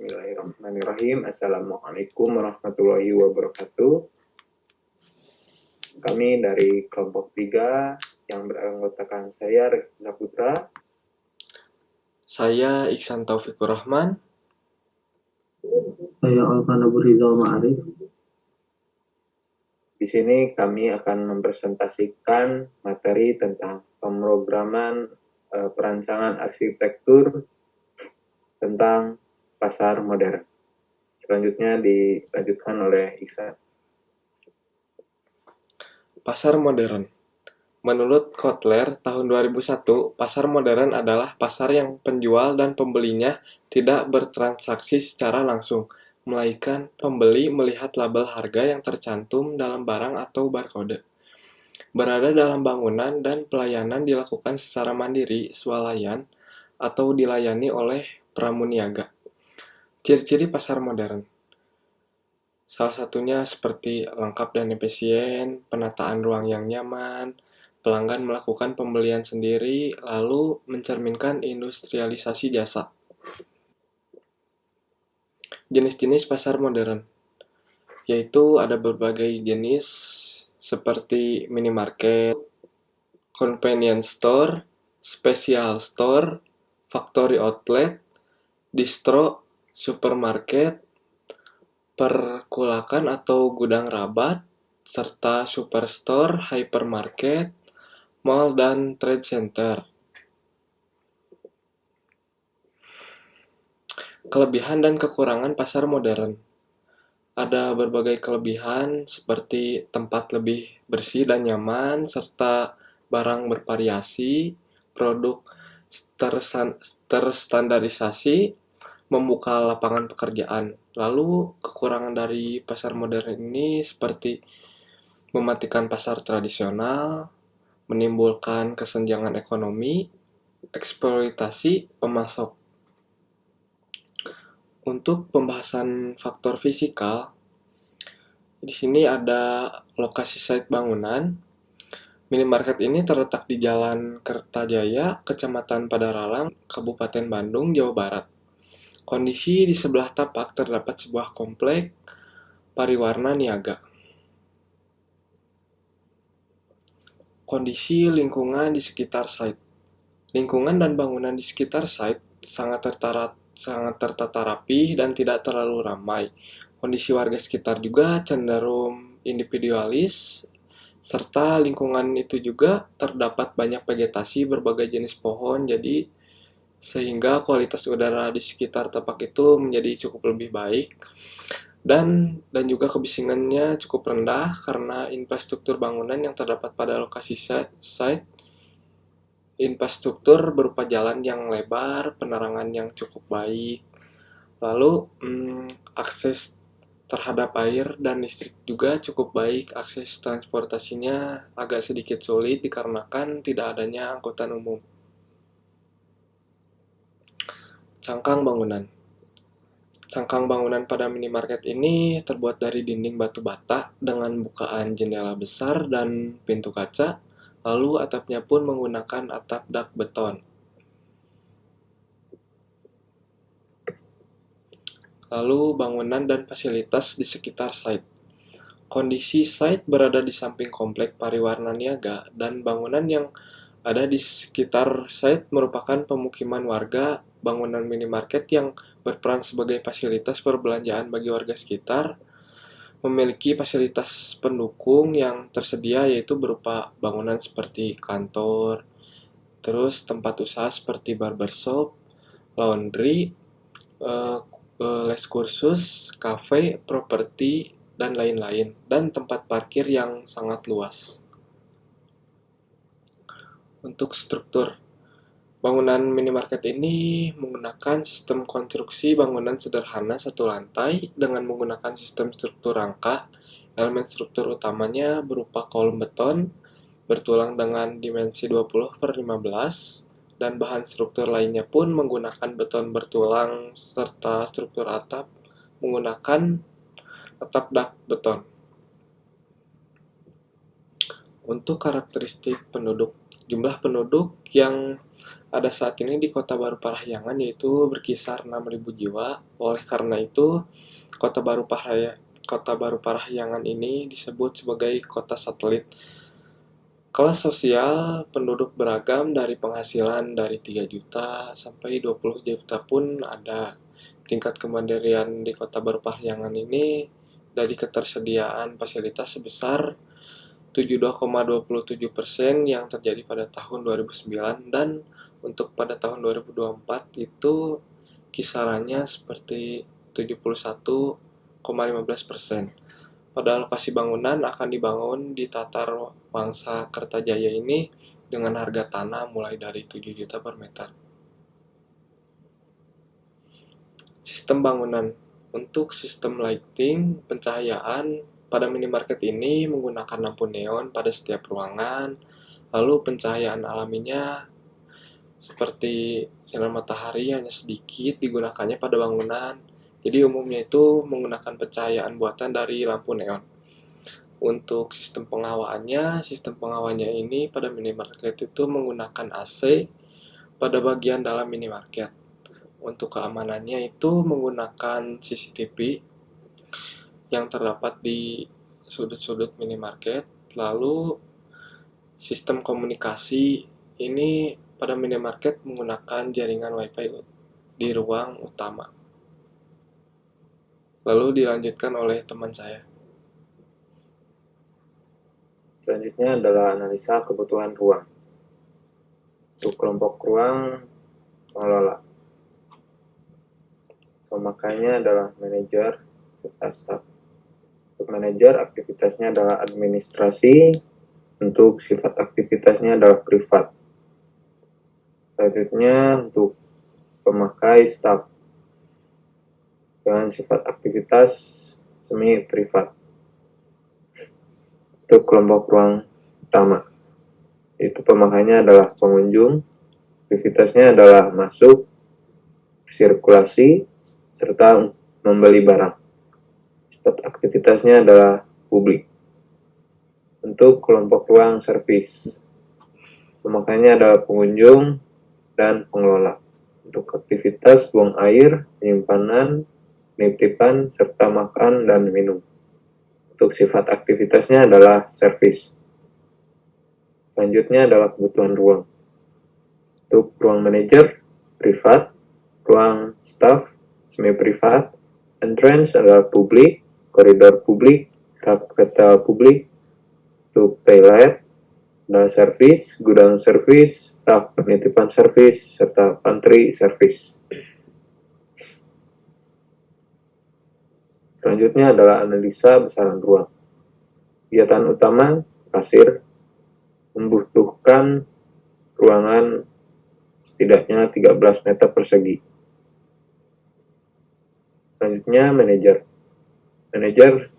Bismillahirrahmanirrahim. Assalamualaikum warahmatullahi wabarakatuh. Kami dari kelompok 3 yang beranggotakan saya Rizky Saputra, Saya Iksan Taufikur Rahman. Saya Alvan Abu Rizal Ma'arif. Di sini kami akan mempresentasikan materi tentang pemrograman perancangan arsitektur tentang pasar modern. Selanjutnya dilanjutkan oleh Iksan. Pasar modern. Menurut Kotler, tahun 2001, pasar modern adalah pasar yang penjual dan pembelinya tidak bertransaksi secara langsung, melainkan pembeli melihat label harga yang tercantum dalam barang atau barcode. Berada dalam bangunan dan pelayanan dilakukan secara mandiri, swalayan, atau dilayani oleh pramuniaga. Ciri-ciri pasar modern. Salah satunya seperti lengkap dan efisien, penataan ruang yang nyaman, pelanggan melakukan pembelian sendiri, lalu mencerminkan industrialisasi jasa. Jenis-jenis pasar modern, yaitu ada berbagai jenis seperti minimarket, convenience store, special store, factory outlet, distro, supermarket, perkulakan atau gudang rabat, serta superstore, hypermarket, mall, dan trade center. Kelebihan dan kekurangan pasar modern. Ada berbagai kelebihan seperti tempat lebih bersih dan nyaman, serta barang bervariasi, produk terstandarisasi, membuka lapangan pekerjaan. Lalu kekurangan dari pasar modern ini seperti mematikan pasar tradisional, menimbulkan kesenjangan ekonomi, eksploitasi pemasok. Untuk pembahasan faktor fisikal, di sini ada lokasi site bangunan. Minimarket ini terletak di Jalan Kertajaya, Kecamatan Padaralang, Kabupaten Bandung, Jawa Barat. Kondisi di sebelah tapak terdapat sebuah komplek pariwarna niaga. Kondisi lingkungan di sekitar site. Lingkungan dan bangunan di sekitar site sangat tertata rapi dan tidak terlalu ramai. Kondisi warga sekitar juga cenderung individualis, serta lingkungan itu juga terdapat banyak vegetasi berbagai jenis pohon, jadi sehingga kualitas udara di sekitar tapak itu menjadi cukup lebih baik. Dan juga kebisingannya cukup rendah karena infrastruktur bangunan yang terdapat pada lokasi site. Infrastruktur berupa jalan yang lebar, penerangan yang cukup baik, lalu akses terhadap air dan listrik juga cukup baik. Akses transportasinya agak sedikit sulit dikarenakan tidak adanya angkutan umum. Cangkang bangunan. Cangkang bangunan pada minimarket ini terbuat dari dinding batu bata dengan bukaan jendela besar dan pintu kaca. Lalu atapnya pun menggunakan atap dak beton. Lalu bangunan dan fasilitas di sekitar site. Kondisi site berada di samping komplek pariwarna niaga dan bangunan yang ada di sekitar site merupakan pemukiman warga. Bangunan minimarket yang berperan sebagai fasilitas perbelanjaan bagi warga sekitar memiliki fasilitas pendukung yang tersedia, yaitu berupa bangunan seperti kantor, terus tempat usaha seperti barbershop, laundry, les kursus, kafe, properti, dan lain-lain, dan tempat parkir yang sangat luas. Untuk struktur, bangunan minimarket ini menggunakan sistem konstruksi bangunan sederhana satu lantai dengan menggunakan sistem struktur rangka. Elemen struktur utamanya berupa kolom beton bertulang dengan dimensi 20/15 dan bahan struktur lainnya pun menggunakan beton bertulang serta struktur atap menggunakan atap dak beton. Untuk karakteristik penduduk, Jumlah penduduk yang ada saat ini di Kota Baru Parahyangan yaitu berkisar 6.000 jiwa. Oleh karena itu, Kota Baru Parahyangan ini disebut sebagai kota satelit. Kelas sosial penduduk beragam dari penghasilan dari 3 juta sampai 20 juta pun ada. Tingkat kemandirian di Kota Baru Parahyangan ini dari ketersediaan fasilitas sebesar 72,27% yang terjadi pada tahun 2009, dan untuk pada tahun 2024 itu kisarannya seperti 71,15%. Pada lokasi bangunan akan dibangun di Tatar Wangsa Kertajaya ini dengan harga tanah mulai dari 7 juta per meter. Sistem bangunan. Untuk sistem lighting, pencahayaan pada minimarket ini menggunakan lampu neon pada setiap ruangan, lalu pencahayaan alaminya seperti sinar matahari hanya sedikit digunakannya pada bangunan. Jadi umumnya itu menggunakan pencahayaan buatan dari lampu neon. Untuk sistem pengawaannya ini pada minimarket itu menggunakan AC pada bagian dalam minimarket. Untuk keamanannya itu menggunakan CCTV yang terdapat di sudut-sudut minimarket. Lalu sistem komunikasi ini pada minimarket menggunakan jaringan WiFi di ruang utama. Lalu dilanjutkan oleh teman saya. Selanjutnya adalah analisa kebutuhan ruang. Untuk kelompok ruang pengelola. Pemakainya adalah manajer serta staf. Untuk manajer, aktivitasnya adalah administrasi. Untuk sifat aktivitasnya adalah privat. Selanjutnya untuk pemakai staf dengan sifat aktivitas semi privat. Untuk kelompok ruang utama, itu pemakainya adalah pengunjung, aktivitasnya adalah masuk, sirkulasi, serta membeli barang. Sifat aktivitasnya adalah publik. Untuk kelompok ruang servis, pemakainya adalah pengunjung dan pengelola. Untuk aktivitas buang air, penyimpanan, penitipan, serta makan dan minum. Untuk sifat aktivitasnya adalah servis. Selanjutnya adalah kebutuhan ruang. Untuk ruang manajer, privat, ruang staff, semi-privat, entrance adalah publik, koridor publik, rak kereta publik. Untuk toilet adalah servis, gudang servis, rak penitipan servis, serta pantry servis. Selanjutnya adalah analisa besaran ruang. Kegiatan utama, kasir, membutuhkan ruangan setidaknya 13 meter persegi. Selanjutnya manajer. Manajer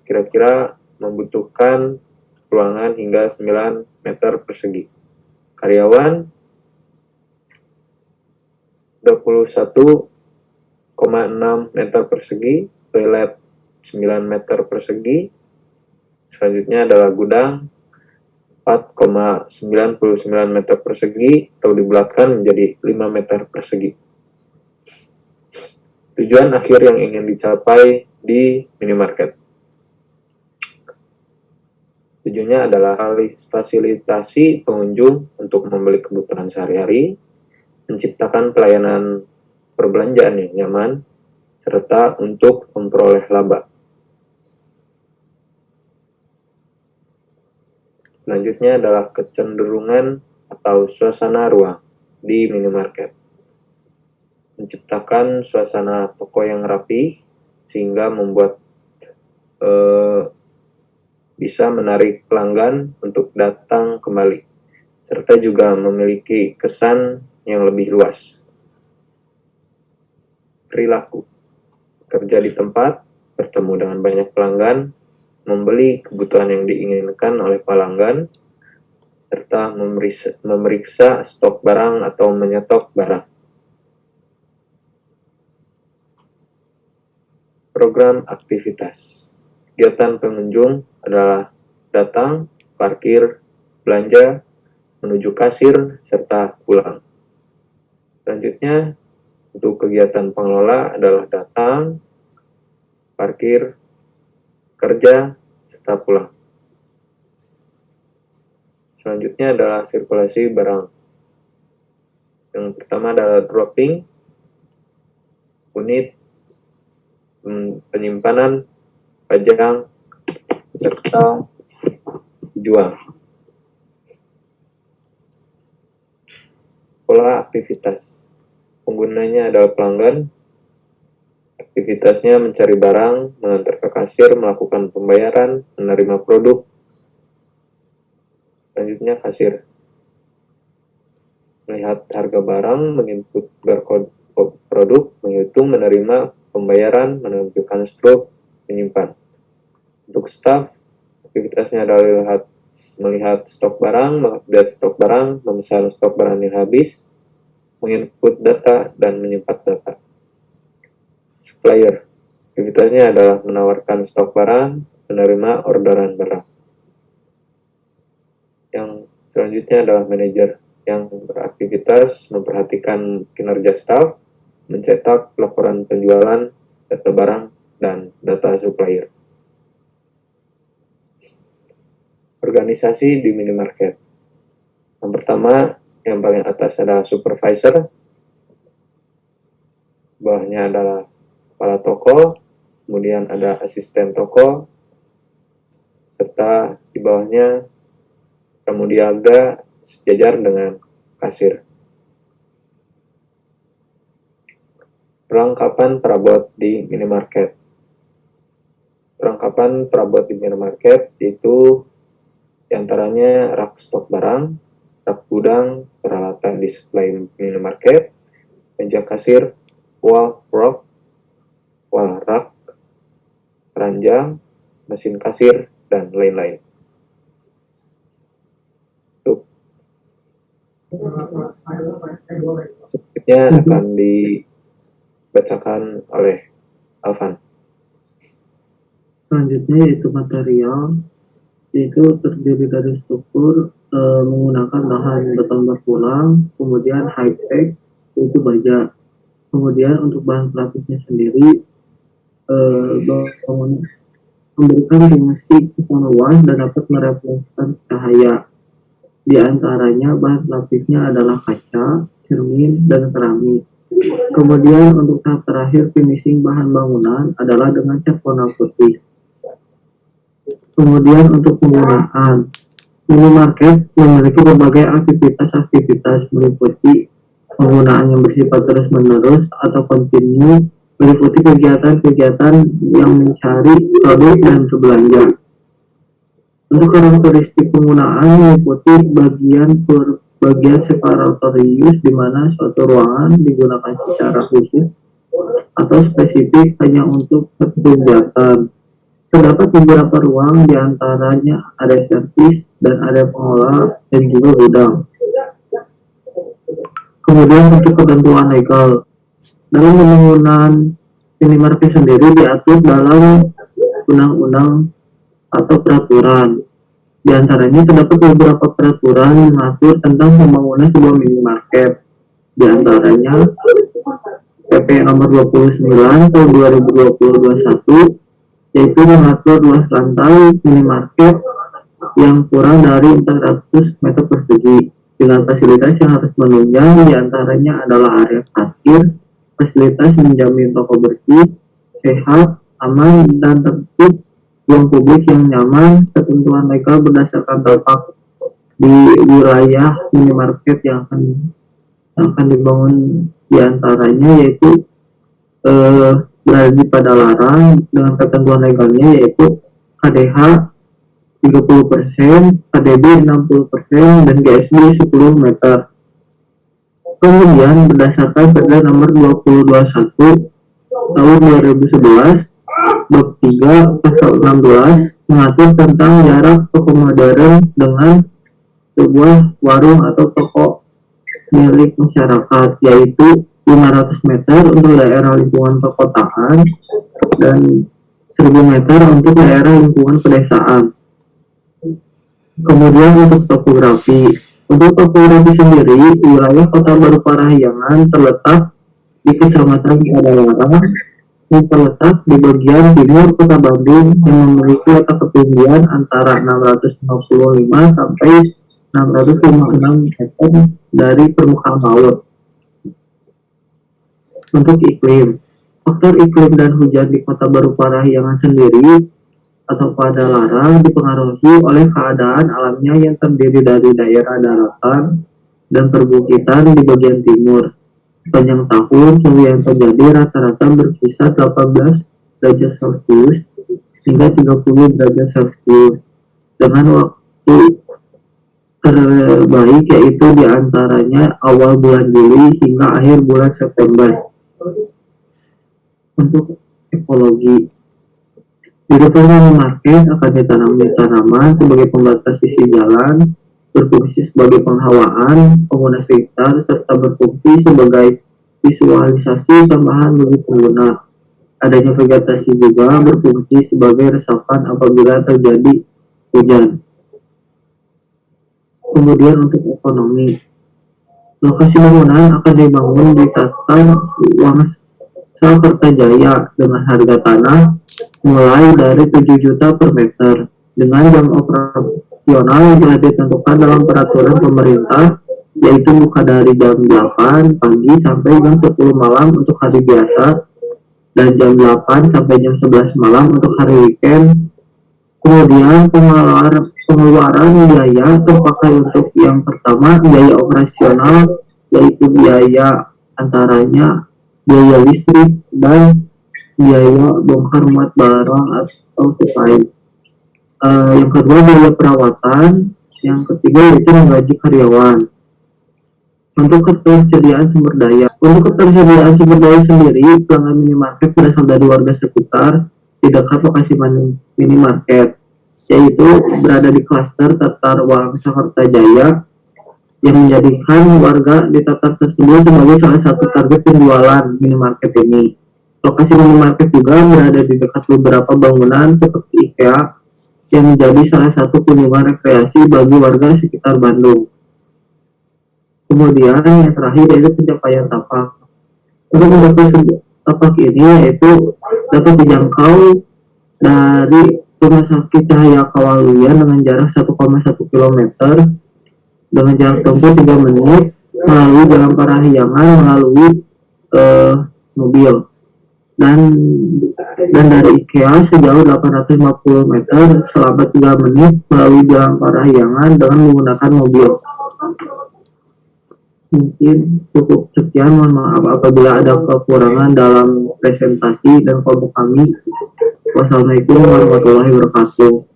kira-kira membutuhkan ruangan hingga 9 meter persegi. Karyawan 21,6 meter persegi, toilet 9 meter persegi. Selanjutnya adalah gudang 4,99 meter persegi atau dibulatkan menjadi 5 meter persegi. Tujuan akhir yang ingin dicapai di minimarket. Tujuannya adalah fasilitasi pengunjung untuk membeli kebutuhan sehari-hari, menciptakan pelayanan perbelanjaan yang nyaman, serta untuk memperoleh laba. Selanjutnya adalah kecenderungan atau suasana ruang di minimarket. Menciptakan suasana toko yang rapi sehingga membuat bisa menarik pelanggan untuk datang kembali, serta juga memiliki kesan yang lebih luas. Perilaku. Kerja di tempat, bertemu dengan banyak pelanggan, membeli kebutuhan yang diinginkan oleh pelanggan, serta memeriksa stok barang atau menyetok barang. Program aktivitas. Kegiatan pengunjung adalah datang, parkir, belanja, menuju kasir, serta pulang. Selanjutnya, untuk kegiatan pengelola adalah datang, parkir, kerja, serta pulang. Selanjutnya adalah sirkulasi barang. Yang pertama adalah dropping, unit, penyimpanan, pajang, serta jual. Pola aktivitas. Penggunanya adalah pelanggan. Aktivitasnya mencari barang, mengantar ke kasir, melakukan pembayaran, menerima produk. Selanjutnya kasir. Melihat harga barang, menginput barcode produk, menghitung, menerima pembayaran, menunjukkan struk, menyimpan. Untuk staff, aktivitasnya adalah melihat stok barang, mengupdate stok barang, memesan stok barang yang habis, menginput data, dan menyimpan data. Supplier, aktivitasnya adalah menawarkan stok barang, menerima orderan barang. Yang selanjutnya adalah manajer, yang beraktivitas memperhatikan kinerja staff, mencetak laporan penjualan, data barang, dan data supplier. Organisasi di minimarket. Yang pertama, yang paling atas adalah supervisor, bawahnya adalah kepala toko, kemudian ada asisten toko, serta di bawahnya pramudiaga sejajar dengan kasir. Perlengkapan perabot di minimarket. Perlengkapan perabot di minimarket itu diantaranya rak stok barang, rak gudang, peralatan display minimarket, meja kasir, wall rack, keranjang, mesin kasir, dan lain-lain. Selanjutnya akan dibacakan oleh Alvan. Selanjutnya yaitu material, yaitu terdiri dari struktur menggunakan bahan beton berulang, kemudian high tech yaitu baja, kemudian untuk bahan pelapisnya sendiri memberikan dimensi luas dan dapat merefleksikan cahaya. Di antaranya bahan pelapisnya adalah kaca, cermin, dan keramik. Kemudian untuk tahap terakhir finishing bahan bangunan adalah dengan cat warna putih. Kemudian untuk penggunaan, minimarket memiliki berbagai aktivitas meliputi penggunaan yang bersifat terus-menerus atau kontinu, meliputi kegiatan-kegiatan yang mencari produk dan berbelanja. Untuk karakteristik penggunaan meliputi bagian separatorius di mana suatu ruangan digunakan secara khusus atau spesifik hanya untuk kegiatan. Terdapat beberapa ruang, diantaranya area servis dan area pengolah dan juga gudang. Kemudian untuk ketentuan legal, dalam pembangunan minimarket sendiri diatur dalam undang-undang atau peraturan. Di antaranya terdapat beberapa peraturan yang mengatur tentang pembangunan sebuah minimarket. Di antaranya PP nomor 29 tahun 2021 yaitu mengatur luas lantai minimarket yang kurang dari 400 meter persegi dengan fasilitas yang harus menunjang, diantaranya adalah area parkir, fasilitas menjamin toko bersih, sehat, aman, dan tertib, ruang publik yang nyaman, ketentuan legal berdasarkan tapak di wilayah minimarket yang akan dibangun, diantaranya yaitu berada di Padalarang dengan ketentuan legalnya yaitu KDH 30%, KDB 60%, dan GSB 10 meter. Kemudian berdasarkan Perda nomor 221 tahun 2011 bab 3 pasal 16 mengatur tentang jarak toko modern dengan sebuah warung atau toko milik masyarakat, yaitu 500 meter untuk daerah lingkungan perkotaan dan 1000 meter untuk daerah lingkungan pedesaan. Kemudian untuk topografi Untuk topografi sendiri, wilayah Kota Baru Parahyangan terletak di Kecamatan Padalarang yang terletak di bagian timur Kota Bandung yang memiliki letak ketinggian antara 655 sampai 656 meter dari permukaan laut. Untuk iklim, faktor iklim dan hujan di Kota Baru Parahyangan sendiri atau Padalarang dipengaruhi oleh keadaan alamnya yang terdiri dari daerah daratan dan perbukitan di bagian timur. Sepanjang tahun, suhu yang terjadi rata-rata berkisar 18 derajat Celcius hingga 30 derajat Celcius, dengan waktu terbaik yaitu diantaranya awal bulan Juli hingga akhir bulan September. Untuk ekologi, di depan minimarket akan ditanami tanaman sebagai pembatas sisi jalan, berfungsi sebagai penghawaan pengguna sekitar, serta berfungsi sebagai visualisasi tambahan bagi pengguna. Adanya vegetasi juga berfungsi sebagai resapan apabila terjadi hujan. Kemudian untuk ekonomi, lokasi bangunan akan dibangun di Tata Wangsa Kertajaya dengan harga tanah mulai dari 7 juta per meter, dengan jam operasional yang telah ditentukan dalam peraturan pemerintah, yaitu buka dari jam 8 pagi sampai jam 10 malam untuk hari biasa, dan jam 8 sampai jam 11 malam untuk hari weekend. Kemudian pengeluaran biaya terpakai untuk yang pertama biaya operasional, yaitu biaya antaranya biaya listrik dan biaya bongkar muat barang atau supply. Yang kedua biaya perawatan, yang ketiga yaitu menggaji karyawan. Untuk ketersediaan sumber daya, sendiri, pelanggan minimarket berasal dari warga sekitar di dekat lokasi minimarket, yaitu berada di klaster Tata Wangsa Kertajaya, yang menjadikan warga di Tatar tersebut sebagai salah satu target penjualan minimarket ini. Lokasi minimarket juga berada di dekat beberapa bangunan seperti IKEA yang menjadi salah satu kunjungan rekreasi bagi warga sekitar Bandung. Kemudian yang terakhir yaitu pencapaian tapak. Untuk mencapai tapak ini yaitu dapat dijangkau dari Rumah Sakit Cahaya Kawaluyan dengan jarak 1,1 km dengan jarak tempuh 3 menit melalui Jalan Parahyangan melalui mobil, dan dari IKEA sejauh 850 meter selama 3 menit melalui Jalan Parahyangan dengan menggunakan mobil. Mungkin cukup sekian, mohon maaf apabila ada kekurangan dalam presentasi dan kelompok kami. Wassalamualaikum warahmatullahi wabarakatuh.